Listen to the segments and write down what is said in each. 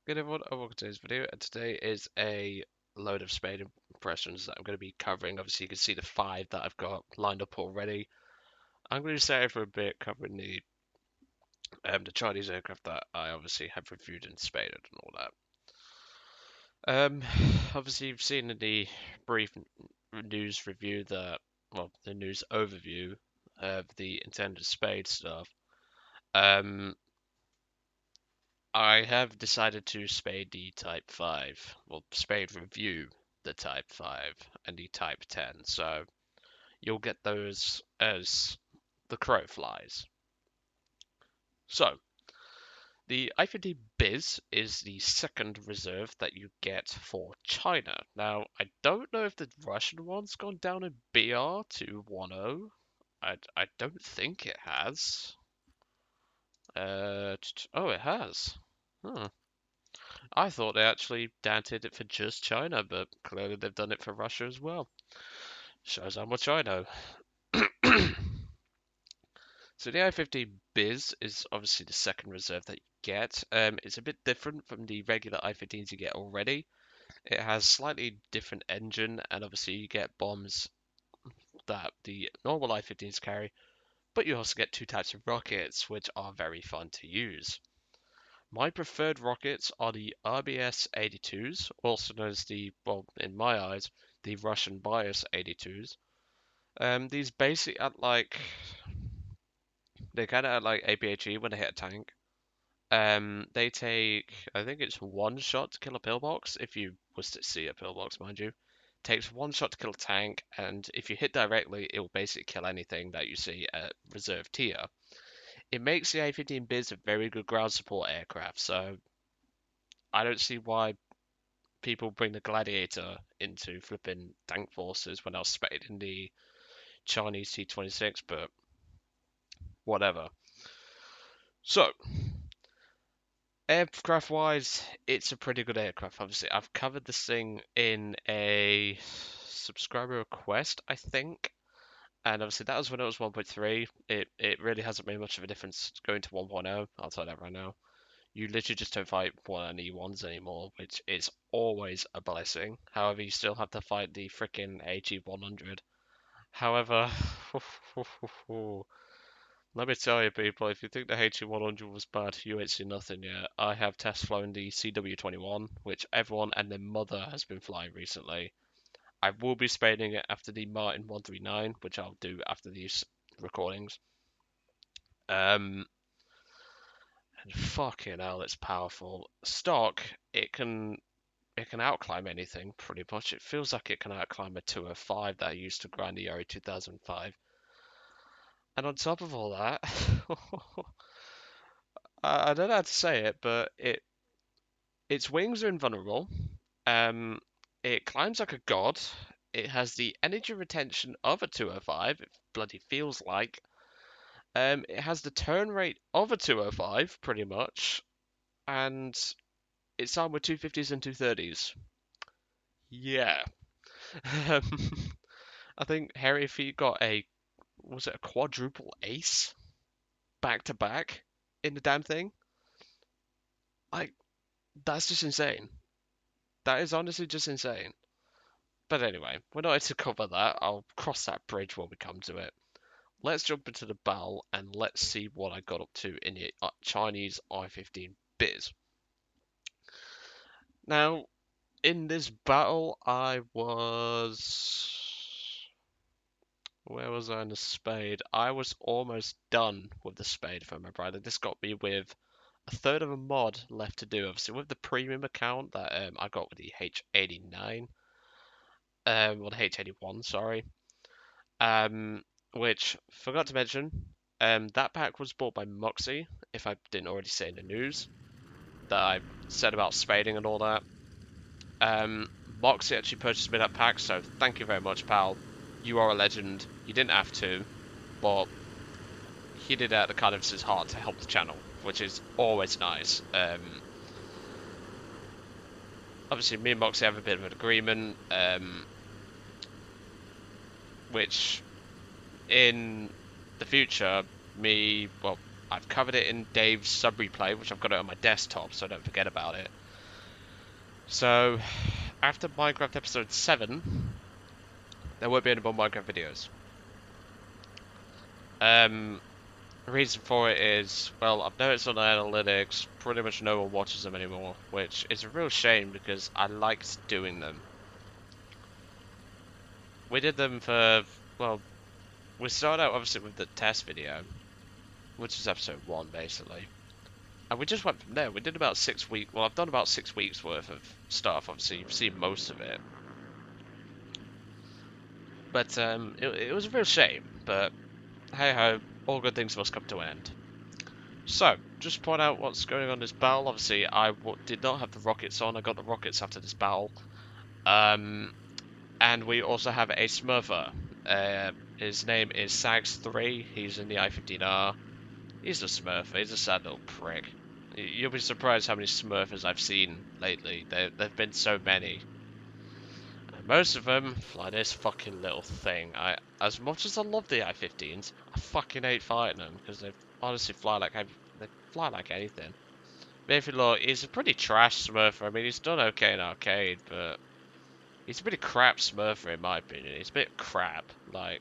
Good everyone, welcome to today's video, and today is a load of Spade impressions that I'm going to be covering. Obviously, you can see the 5 that I've got lined up already. I'm going to stay for a bit covering the Chinese aircraft that I obviously have reviewed in Spade and all that. Obviously, you've seen in the brief news review that, well, the news overview of the intended Spade stuff. I have decided to spade the Type 5, well, spade review the Type 5 and the Type 10, so you'll get those as the crow flies. So, the I-15 Bis is the second reserve that you get for China. Now, I don't know if the Russian one's gone down in BR to 10. I don't think it has. Oh, it has. Huh. I thought they actually downtied it for just China, but clearly they've done it for Russia as well. Shows how much I know. So the I-15 Bis is obviously the second reserve that you get. It's a bit different from the regular I-15s you get already. It has slightly different engine, and obviously you get bombs that the normal I-15s carry, but you also get two types of rockets, which are very fun to use. My preferred rockets are the RBS 82s, also known as the, well, in my eyes, the Russian bias 82s. These basically act like, they kind of act like APHE when they hit a tank. They take, I think it's one shot to kill a pillbox, if you was to see a pillbox, mind you. Takes one shot to kill a tank, and if you hit directly, it will basically kill anything that you see at reserve tier. It makes the A-15 Biz a very good ground support aircraft, so I don't see why people bring the Gladiator into flipping tank forces when I was spading the Chinese T-26, but whatever. So, aircraft wise, it's a pretty good aircraft. Obviously, I've covered this thing in a subscriber request, I think. And obviously, that was when it was 1.3. It really hasn't made much of a difference going to 1.0. I'll tell you that right now. You literally just don't fight 1 E1s anymore, which is always a blessing. However, you still have to fight the freaking AG100. However, let me tell you, people, if you think the HE100 was bad, you ain't seen nothing yet. I have test flown the CW21, which everyone and their mother has been flying recently. I will be spading it after the Martin 139, which I'll do after these recordings. And fucking hell, it's powerful. Stock, it can outclimb anything pretty much. It feels like it can outclimb a 205 that I used to grind the Euro 2005. And on top of all that, I don't know how to say it, but its wings are invulnerable. Um, it climbs like a god. It has the energy retention of a 205. It bloody feels like. It has the turn rate of a 205, pretty much, and it's armed with 250s and 230s. Yeah. I think Harry Feet got was it a quadruple ace back to back in the damn thing? Like, that's just insane. That is honestly just insane. But anyway, we're not here to cover that. I'll cross that bridge when we come to it. Let's jump into the battle and let's see what I got up to in the Chinese I-15 Biz. Now, in this battle, I was. Where was I in the Spade? I was almost done with the Spade, if I remember right. This got me with a third of a mod left to do. Obviously, with the premium account that I got with the H89, or the H81, sorry. Um, which forgot to mention, that pack was bought by Moxie. If I didn't already say in the news that I said about spading and all that. Moxie actually purchased me that pack, so thank you very much, pal. You are a legend. You didn't have to, but he did it out of the kindness of his heart to help the channel, which is always nice. Obviously, me and Moxie have a bit of an agreement, which in the future, well, I've covered it in Dave's sub replay, which I've got it on my desktop, so don't forget about it. So, after Minecraft episode 7, there won't be any more Minecraft videos. Reason for it is, well, I've noticed on the analytics, pretty much no one watches them anymore, which is a real shame because I liked doing them. We did them for, well, we started out obviously with the test video, which is episode 1 basically. And we just went from there. We did about 6 weeks, well, I've done about 6 weeks worth of stuff, obviously you've seen most of it. But it was a real shame, but hey ho, all good things must come to an end. So, just point out what's going on in this battle. Obviously, I did not have the rockets on. I got the rockets after this battle. And we also have a Smurfer. His name is Sags3. He's in the I-15R. He's a Smurfer. He's a sad little prick. You'll be surprised how many Smurfers I've seen lately. There've been so many. Most of them fly this fucking little thing. As much as I love the I-15s, I fucking hate fighting them because they honestly fly like anything. But if you look, he's a pretty trash Smurfer. I mean, he's done okay in arcade, but he's a pretty crap Smurfer in my opinion. He's a bit crap. Like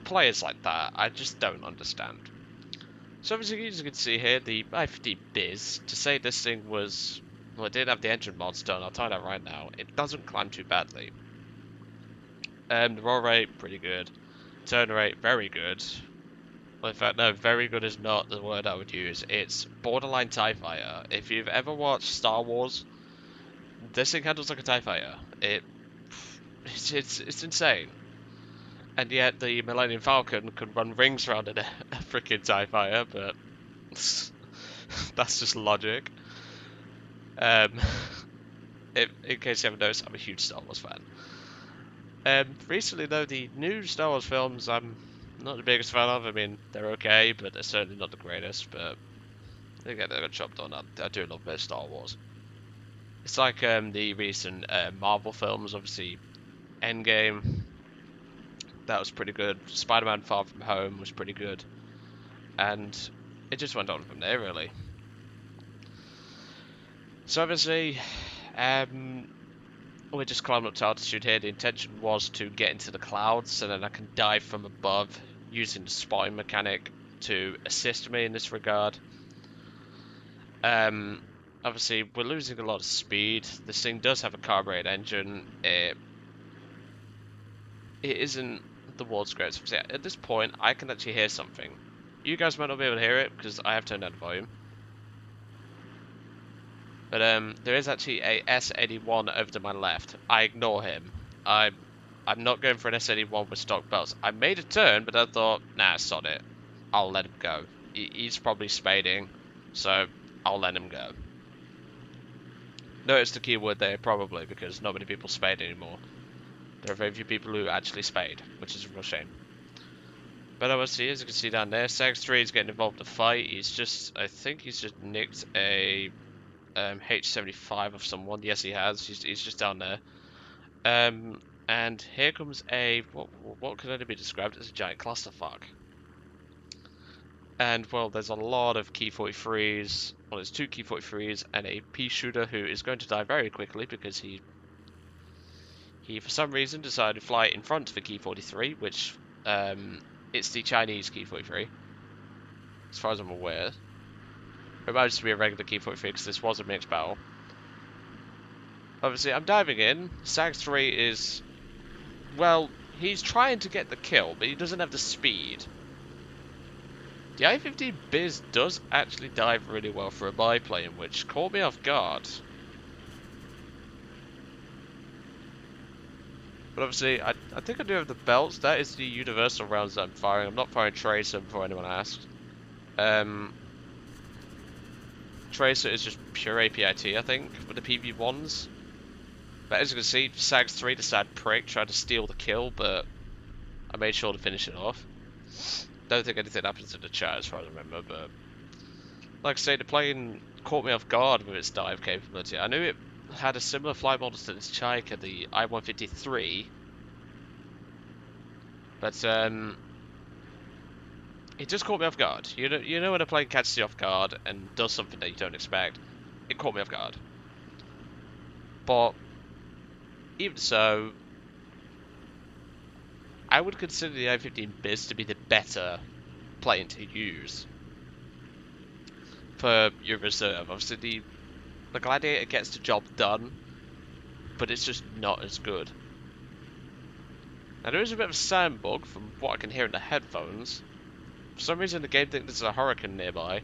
players like that, I just don't understand. So as you can see here, the I-15 Bis, to say this thing was, well, it didn't have the engine mods done, I'll tell you that right now, it doesn't climb too badly. The roll rate, pretty good. Turn rate, very good. Well, in fact, no, very good is not the word I would use. It's borderline TIE Fighter. If you've ever watched Star Wars, this thing handles like a TIE Fighter. It's insane. And yet the Millennium Falcon could run rings around in a freaking TIE Fighter, but that's just logic. Um, in case you haven't noticed, I'm a huge Star Wars fan. Recently, though, the new Star Wars films, I'm not the biggest fan of. I mean, they're okay, but they're certainly not the greatest. But they got chopped on. I do love a bit of Star Wars. It's like the recent Marvel films, obviously Endgame. That was pretty good. Spider-Man Far From Home was pretty good. And it just went on from there, really. So obviously, we just climbed up to altitude here. The intention was to get into the clouds, and then I can dive from above using the spotting mechanic to assist me in this regard. Obviously, we're losing a lot of speed. This thing does have a carbureted engine. It isn't the world's greatest. At this point, I can actually hear something. You guys might not be able to hear it because I have turned down the volume. But there is actually a S81 over to my left. I ignore him. I'm not going for an S81 with stock belts. I made a turn, but I thought, nah, sod it. I'll let him go. He's probably spading, so I'll let him go. Notice the keyword there, probably, because not many people spade anymore. There are very few people who actually spade, which is a real shame. But obviously, as you can see down there, Sags3 is getting involved in the fight. I think he's just nicked a H75 of someone. Yes, he has. He's just down there. And here comes a what can only be described as a giant clusterfuck. And well, there's a lot of Key 43s. Well, there's 2 Key 43s and a pea shooter who is going to die very quickly because he for some reason decided to fly in front of the Key 43, which it's the Chinese Key 43, as far as I'm aware. It might just be a regular Key 43 because this was a mixed battle. Obviously, I'm diving in. Sags3 is, well, he's trying to get the kill, but he doesn't have the speed. The I-15 Bis does actually dive really well for a biplane, which caught me off guard. But obviously, I think I do have the belts. That is the universal rounds that I'm firing. I'm not firing Tracer before anyone asks. Tracer is just pure APIT, I think, with the PV1s. But as you can see, Sags3, the sad prick, tried to steal the kill, but I made sure to finish it off. Don't think anything happens in the chat as far as I remember, but like I say, the plane caught me off guard with its dive capability. I knew it had a similar flight model to this Chaika, the I-153, but it just caught me off guard. You know when a plane catches you off guard and does something that you don't expect. it caught me off guard. But even so, I would consider the I-15 Bis to be the better plane to use for your reserve. Obviously, the Gladiator gets the job done, but it's just not as good. Now, there is a bit of a sound bug from what I can hear in the headphones. For some reason, the game thinks there's a hurricane nearby.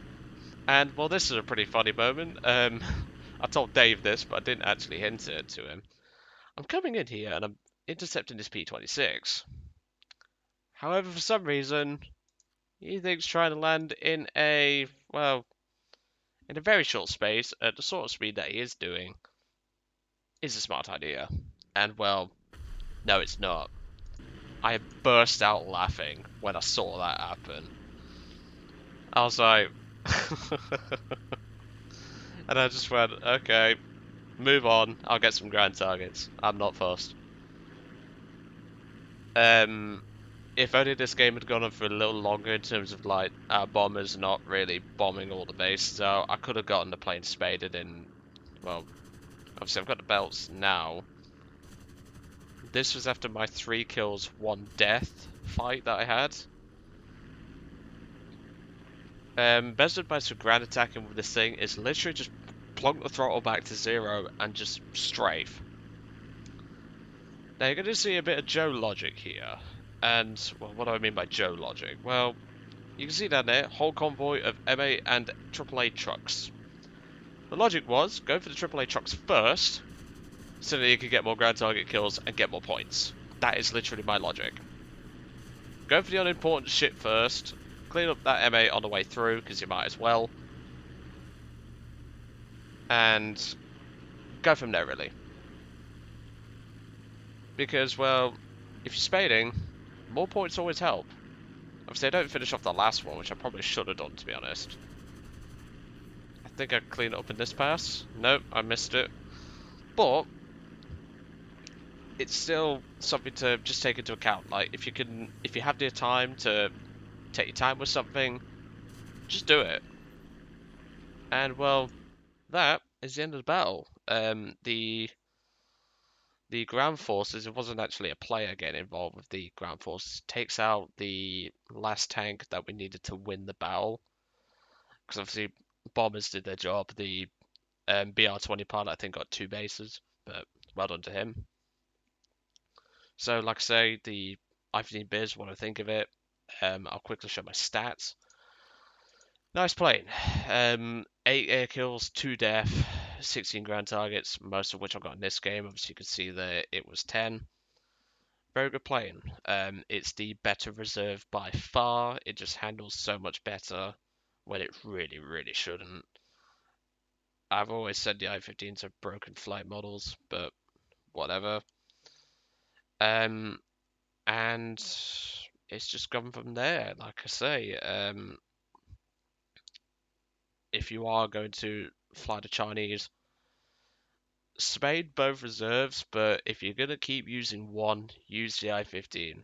And, well, this is a pretty funny moment. I told Dave this, but I didn't actually hint it to him. I'm coming in here and I'm intercepting this P-26. However, for some reason, he thinks trying to land in well, in a very short space at the sort of speed that he is doing is a smart idea. And, well, no, it's not. I burst out laughing when I saw that happen. I was like, and I just went, okay, move on. I'll get some ground targets. I'm not fussed. If only this game had gone on for a little longer in terms of like our bombers not really bombing all the bases out, I could have gotten the plane spaded in. Well, obviously I've got the belts now. This was after my 3 kills, 1 death fight that I had. Best advice for ground attacking with this thing is literally just plonk the throttle back to 0 and just strafe. Now you're going to see a bit of Joe logic here. And, well, what do I mean by Joe logic? Well, you can see down there, whole convoy of MA and AAA trucks. The logic was, go for the AAA trucks first, so that you can get more ground target kills and get more points. That is literally my logic. Go for the unimportant shit first, clean up that MA on the way through, because you might as well, and go from there, really. Because, well, if you're spading, more points always help. Obviously, I don't finish off the last one, which I probably should have done, to be honest. I think I cleaned it up in this pass. Nope, I missed it. But it's still something to just take into account. Like, if you have the time to take your time with something, just do it. And, well, that is the end of the battle. The ground forces, it wasn't actually a player getting involved with the ground forces, takes out the last tank that we needed to win the battle. Because obviously, bombers did their job. The BR-20 pilot, I think, got 2 bases, but well done to him. So, like I say, the I-15 Bis, what I think of it, I'll quickly show my stats. Nice plane. 8 air kills, 2 death, 16 ground targets, most of which I got in this game. Obviously, you can see that it was 10. Very good plane. It's the better reserve by far. It just handles so much better when it really, really shouldn't. I've always said the I-15s are broken flight models, but whatever. And it's just gone from there. Like I say, if you are going to fly the Chinese, Spade both reserves, but if you're going to keep using one, use the I-15.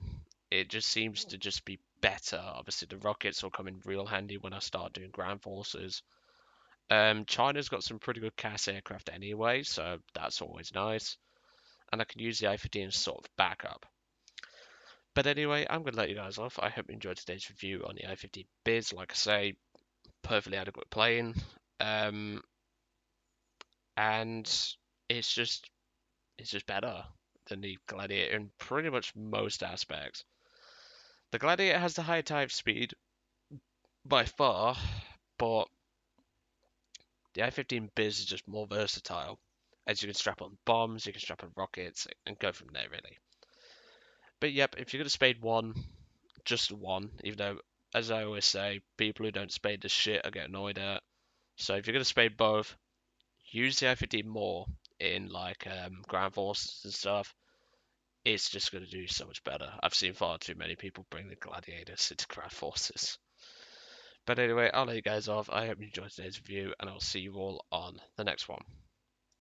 It just seems to just be better. Obviously, the rockets will come in real handy when I start doing ground forces. China's got some pretty good CAS aircraft anyway, so that's always nice. And I can use the I-15 as sort of backup. But anyway, I'm going to let you guys off. I hope you enjoyed today's review on the I-15 Bis. Like I say, perfectly adequate plane. And it's just better than the Gladiator in pretty much most aspects. The Gladiator has the higher type speed by far, but the I-15 Bis is just more versatile. As you can strap on bombs, you can strap on rockets, and go from there, really. But yep, if you're going to spade one, just one, even though, as I always say, people who don't spade this shit I get annoyed at. So if you're going to spade both, use the I-15 more in like ground forces and stuff. It's just going to do so much better. I've seen far too many people bring the gladiators into ground forces. But anyway, I'll let you guys off. I hope you enjoyed today's review, and I'll see you all on the next one.